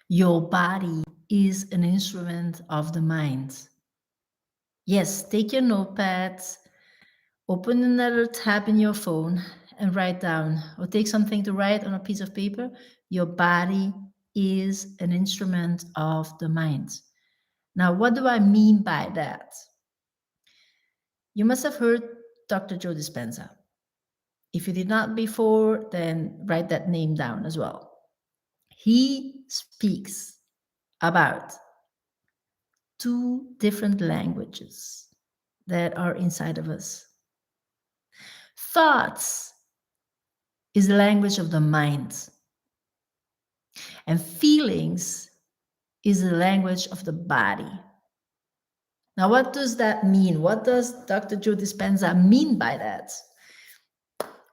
Your body is an instrument of the mind. Yes, take your notepad, open another tab in your phone and write down, or take something to write on a piece of paper. Your body is an instrument of the mind. Now, what do I mean by that? You must have heard Dr. Joe Dispenza. If you did not before, then write that name down as well. He speaks about two different languages that are inside of us. Thoughts is the language of the mind, and feelings is the language of the body. Now, what does that mean? What does Dr. Joe Dispenza mean by that?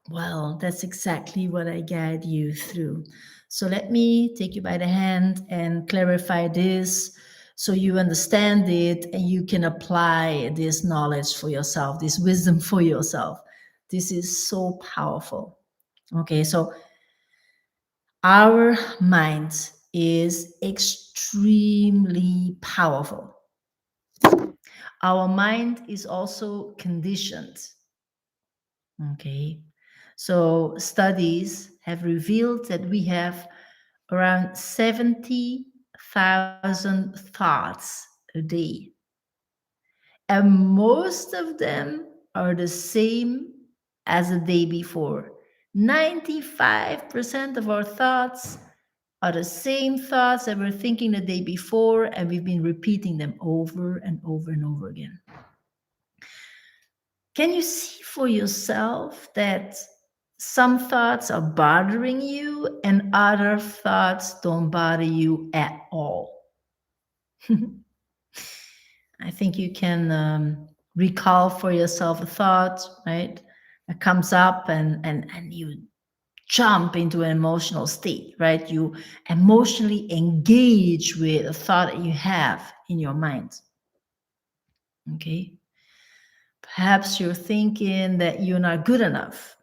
Well, that's exactly what I guide you through. So let me take you by the hand and clarify this so you understand it and you can apply this knowledge for yourself, this wisdom for yourself. This is so powerful. Okay, so our mind is extremely powerful. Our mind is also conditioned. Okay. So studies have revealed that we have around 70,000 thoughts a day. And most of them are the same as the day before. 95% of our thoughts are the same thoughts that we're thinking the day before, and we've been repeating them over and over and over again. Can you see for yourself that some thoughts are bothering you and other thoughts don't bother you at all? I think you can recall for yourself a thought, right? That comes up and you jump into an emotional state, right? You emotionally engage with a thought that you have in your mind. Okay. Perhaps you're thinking that you're not good enough.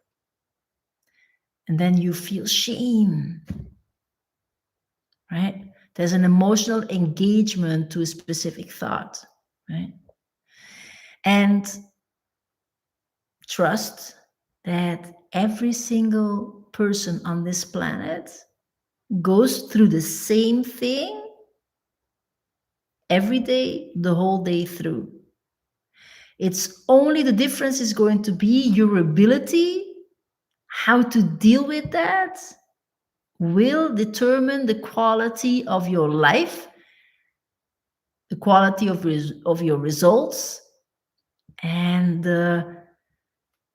And then you feel shame, right? There's an emotional engagement to a specific thought, right? And trust that every single person on this planet goes through the same thing every day, the whole day through. It's only the difference is going to be your ability, how to deal with that will determine the quality of your life, the quality of your results, and the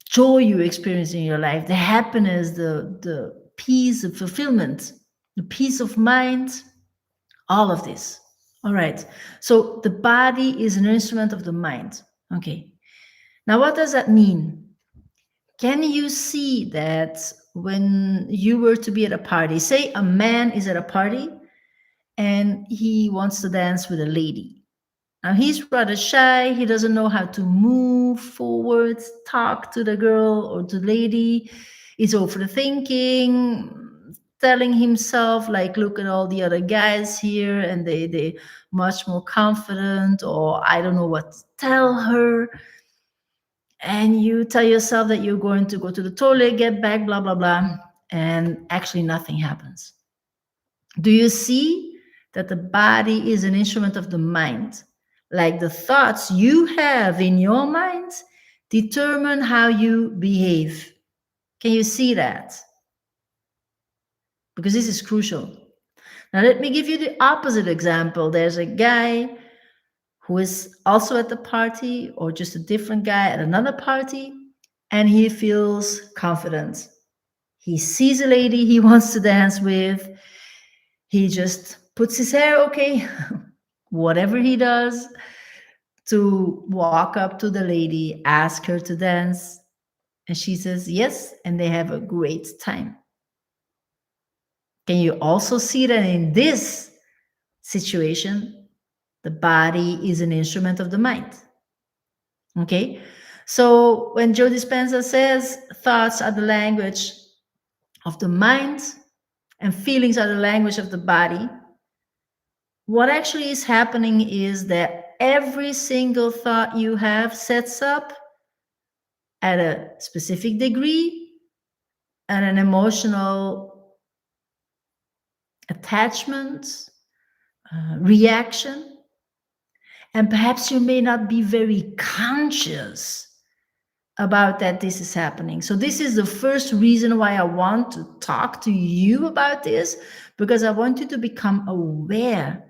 joy you experience in your life, the happiness, the peace, the fulfillment, the peace of mind, all of this. All right. So the body is an instrument of the mind. Okay. Now, what does that mean? Can you see that when you were to be at a party, say a man is at a party and he wants to dance with a lady. Now he's rather shy, he doesn't know how to move forward, talk to the girl or the lady. He's overthinking, telling himself like, look at all the other guys here and they much more confident, or I don't know what to tell her. And you tell yourself that you're going to go to the toilet, get back, blah blah blah, and actually nothing happens. Do you see that the body is an instrument of the mind? Like the thoughts you have in your mind determine how you behave. Can you see that? Because this is crucial. Now, let me give you the opposite example. There's a guy who is also at the party, or just a different guy at another party, and he feels confident. He sees a lady he wants to dance with. He just puts his hair, okay, whatever he does, to walk up to the lady, ask her to dance. And she says yes, and they have a great time. Can you also see that in this situation, the body is an instrument of the mind? Okay, so when Joe Dispenza says thoughts are the language of the mind and feelings are the language of the body, what actually is happening is that every single thought you have sets up at a specific degree and an emotional attachment, reaction. And perhaps you may not be very conscious about that this is happening. So this is the first reason why I want to talk to you about this, because I want you to become aware.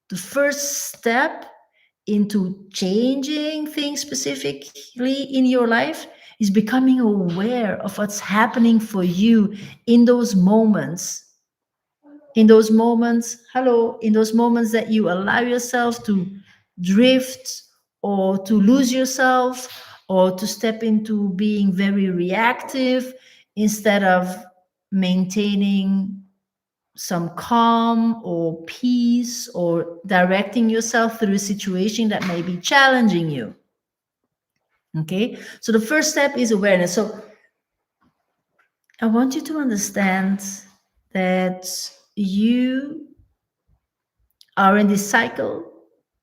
The first step into changing things specifically in your life is becoming aware of what's happening for you in those moments. In those moments, hello, in those moments that you allow yourself to drift or to lose yourself or to step into being very reactive instead of maintaining some calm or peace or directing yourself through a situation that may be challenging you. Okay, so the first step is awareness. So I want you to understand that you are in this cycle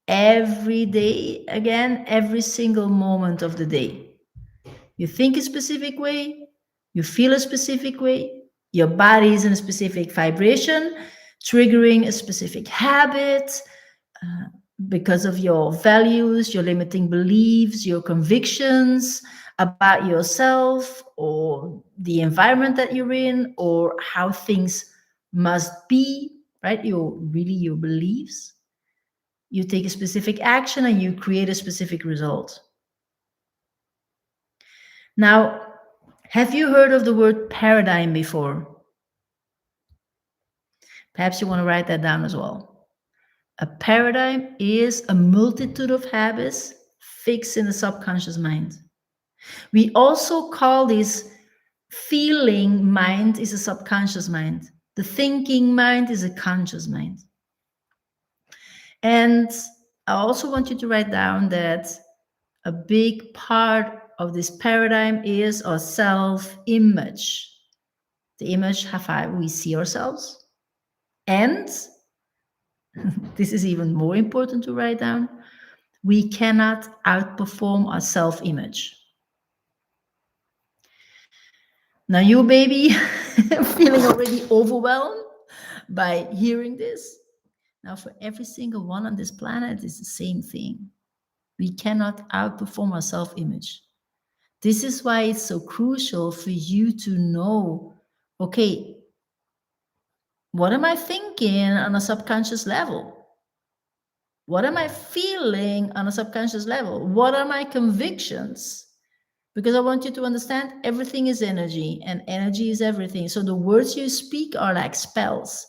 every day, again, every single moment of the day. You think a specific way, you feel a specific way, your body is in a specific vibration, triggering a specific habit because of your values, your limiting beliefs, your convictions about yourself or the environment that you're in or how things must be, right? Your beliefs. You take a specific action and you create a specific result. Now, have you heard of the word paradigm before? Perhaps you want to write that down as well. A paradigm is a multitude of habits fixed in the subconscious mind. We also call this feeling mind is a subconscious mind. The thinking mind is a conscious mind. And I also want you to write down that a big part of this paradigm is our self-image. The image how we see ourselves. And this is even more important to write down. We cannot outperform our self-image. Now, you baby, feeling already overwhelmed by hearing this. Now, for every single one on this planet, it's the same thing. We cannot outperform our self-image. This is why it's so crucial for you to know, okay, what am I thinking on a subconscious level? What am I feeling on a subconscious level? What are my convictions? Because I want you to understand everything is energy and energy is everything. So the words you speak are like spells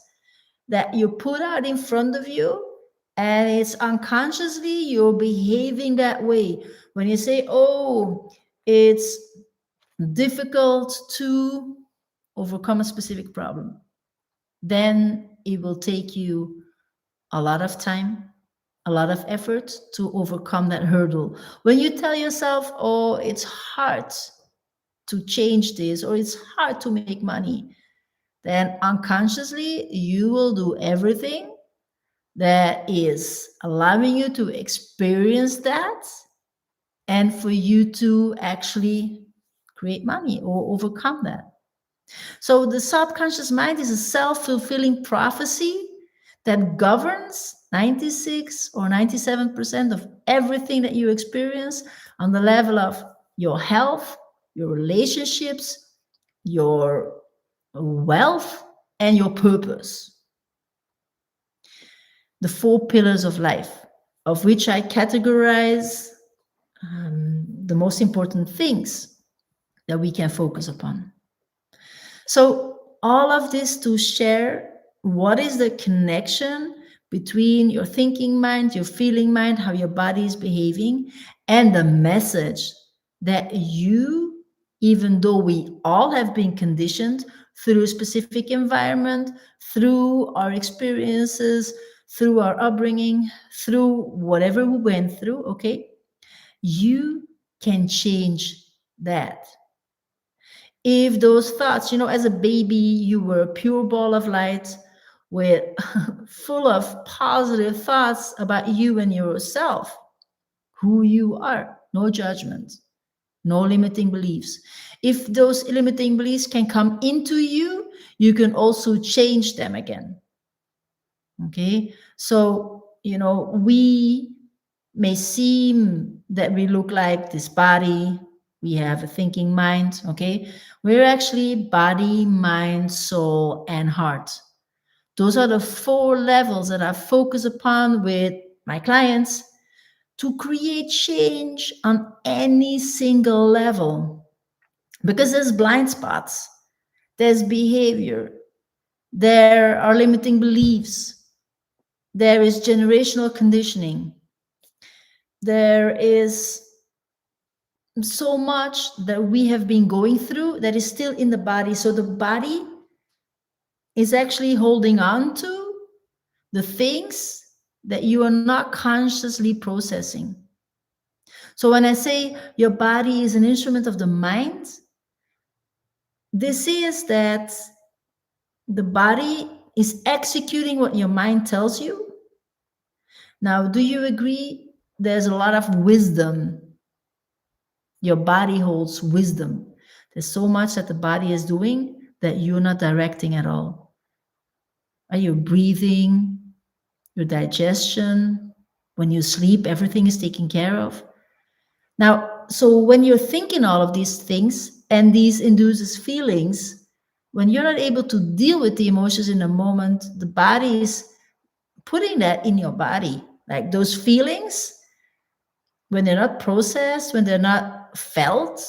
that you put out in front of you, and it's unconsciously you're behaving that way. When you say, oh, it's difficult to overcome a specific problem, then it will take you a lot of time, a lot of effort to overcome that hurdle. When you tell yourself, oh, it's hard to change this, or it's hard to make money, then unconsciously you will do everything that is allowing you to experience that and for you to actually create money or overcome that. So the subconscious mind is a self-fulfilling prophecy that governs 96 or 97% of everything that you experience on the level of your health, your relationships, your wealth, and your purpose. The four pillars of life, of which I categorize the most important things that we can focus upon. So all of this to share what is the connection between your thinking mind, your feeling mind, how your body is behaving, and the message that you, even though we all have been conditioned through a specific environment, through our experiences, through our upbringing, through whatever we went through, okay, you can change that. If those thoughts, as a baby, you were a pure ball of light, with full of positive thoughts about you and yourself, who you are, no judgment, no limiting beliefs. If those limiting beliefs can come into you, you can also change them again. Okay, so we may seem that we look like this body, we have a thinking mind. Okay, we're actually body, mind, soul, and heart. Those are the four levels that I focus upon with my clients to create change on any single level. Because there's blind spots, there's behavior, there are limiting beliefs, there is generational conditioning, there is so much that we have been going through that is still in the body. So the body is actually holding on to the things that you are not consciously processing. So when I say your body is an instrument of the mind, this is that the body is executing what your mind tells you. Now, do you agree? There's a lot of wisdom. Your body holds wisdom. There's so much that the body is doing that you're not directing at all. Are you breathing, your digestion? When you sleep, everything is taken care of. Now, so when you're thinking all of these things and these induces feelings, when you're not able to deal with the emotions in a moment, the body is putting that in your body. Like those feelings, when they're not processed, when they're not felt,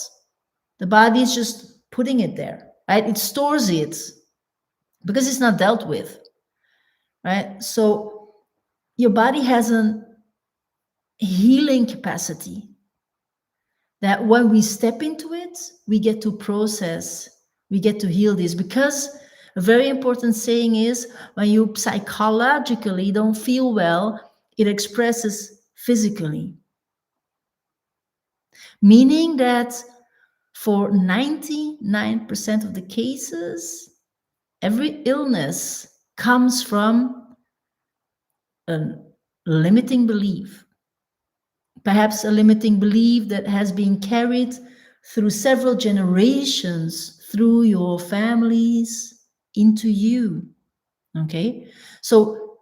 the body is just putting it there, right? It stores it because it's not dealt with, right? So your body has a healing capacity that when we step into it, we get to process, we get to heal this. Because a very important saying is when you psychologically don't feel well, it expresses physically. Meaning that for 99% of the cases, every illness comes from a limiting belief. Perhaps a limiting belief that has been carried through several generations, through your families, into you. Okay? So,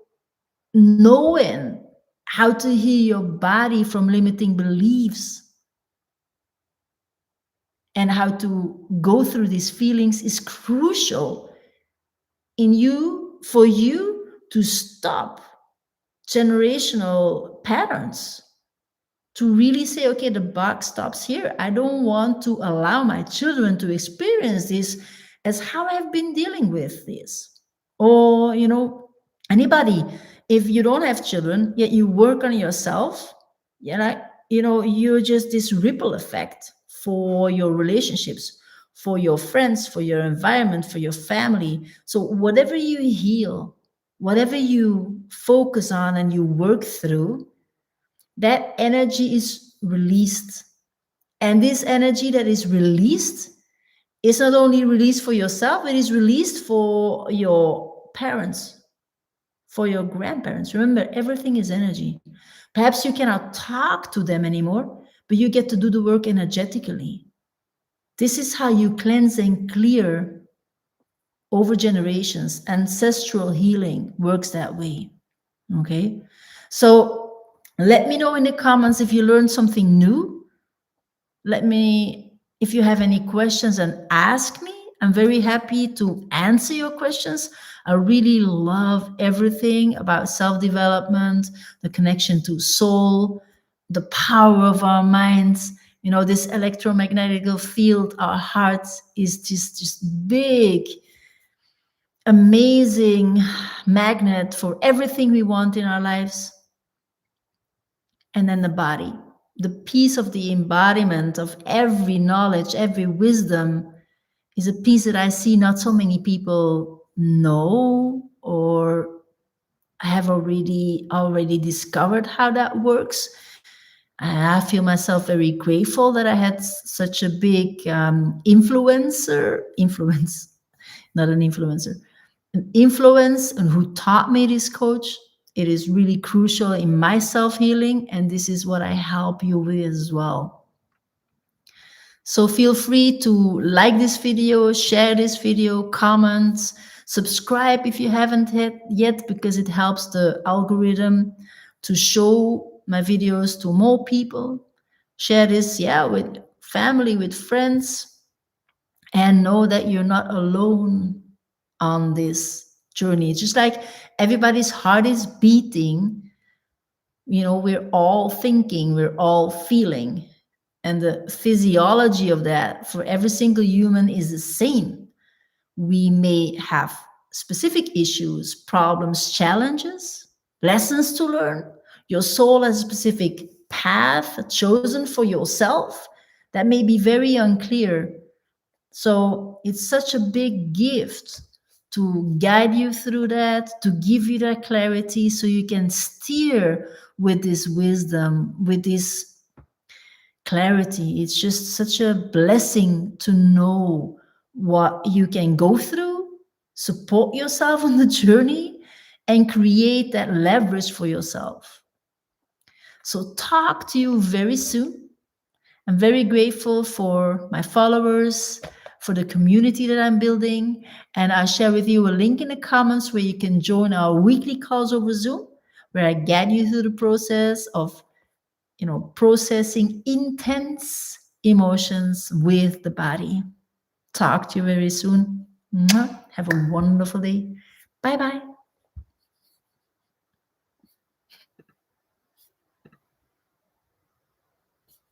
knowing how to heal your body from limiting beliefs and how to go through these feelings is crucial in you, for you to stop generational patterns, to really say, okay, the buck stops here. I don't want to allow my children to experience this as how I've been dealing with this. Or, anybody, if you don't have children, yet you work on yourself, like, you're just this ripple effect for your relationships, for your friends, for your environment, for your family. So whatever you heal, whatever you focus on and you work through, that energy is released. And this energy that is released is not only released for yourself, it is released for your parents, for your grandparents. Remember, everything is energy. Perhaps you cannot talk to them anymore, but you get to do the work energetically. This is how you cleanse and clear over generations. Ancestral healing works that way. Okay? So let me know in the comments if you learned something new. Let me, if you have any questions, and ask me. I'm very happy to answer your questions. I really love everything about self-development, the connection to soul, the power of our minds. This electromagnetic field, our heart is just big, amazing magnet for everything we want in our lives. And then the body, the piece of the embodiment of every knowledge, every wisdom, is a piece that I see not so many people know or have already discovered how that works. And I feel myself very grateful that I had such a big influence, not an influencer, an influence and who taught me this coach. It is really crucial in my self healing, and this is what I help you with as well. So feel free to like this video, share this video, comment, subscribe if you haven't yet, because it helps the algorithm to show my videos to more people. Share this, yeah, with family, with friends, and know that you're not alone on this journey. Just like everybody's heart is beating, we're all thinking, we're all feeling. And the physiology of that for every single human is the same. We may have specific issues, problems, challenges, lessons to learn. Your soul has a specific path chosen for yourself that may be very unclear. So it's such a big gift to guide you through that, to give you that clarity so you can steer with this wisdom, with this clarity. It's just such a blessing to know what you can go through, support yourself on the journey, and create that leverage for yourself. So, talk to you very soon. I'm very grateful for my followers, for the community that I'm building. And I'll share with you a link in the comments where you can join our weekly calls over Zoom, where I guide you through the process of processing intense emotions with the body. Talk to you very soon. Mwah. Have a wonderful day. Bye bye.